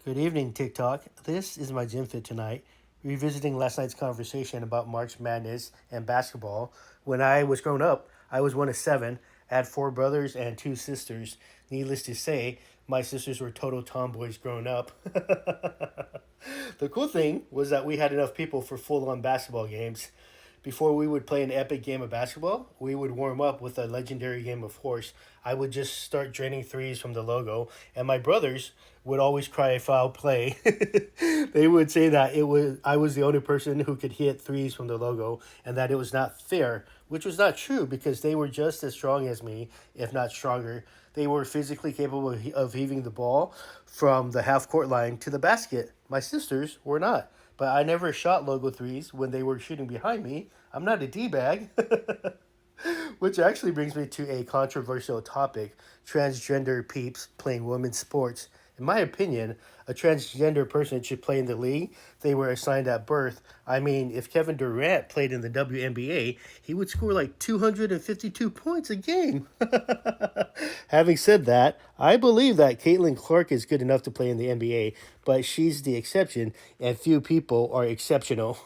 Good evening, TikTok. This is my gym fit tonight, revisiting last night's conversation about March Madness and basketball. When I was growing up, I was one of seven, had four brothers and two sisters. Needless to say, my sisters were total tomboys growing up. The cool thing was that we had enough people for full on basketball games. Before we would play an epic game of basketball, we would warm up with a legendary game of horse. I would just start draining threes from the logo, and my brothers would always cry foul play. They would say that it was I was the only person who could hit threes from the logo and that it was not fair, which was not true because they were just as strong as me, if not stronger. They were physically capable of heaving the ball from the half court line to the basket. My sisters were not. But I never shot logo threes when they were shooting behind me. I'm not a D-bag. Which actually brings me to a controversial topic: transgender peeps playing women's sports. In my opinion, a transgender person should play in the league they were assigned at birth. I mean, if Kevin Durant played in the WNBA, he would score like 252 points a game. Having said that, I believe that Caitlin Clark is good enough to play in the NBA, but she's the exception, and few people are exceptional.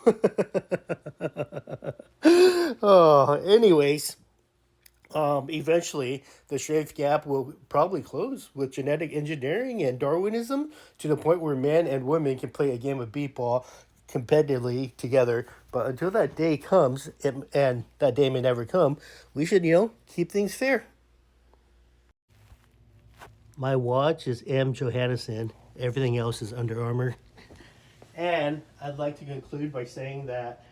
Oh, anyways, eventually the strength gap will probably close with genetic engineering and Darwinism to the point where men and women can play a game of beat ball competitively together. But until that day comes, and that day may never come, we should, keep things fair. My watch is M. Johannesson. Everything else is Under Armour. And I'd like to conclude by saying that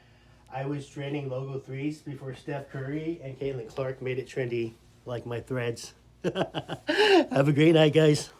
I was training logo threes before Steph Curry and Caitlin Clark made it trendy, like my threads. Have a great night, guys.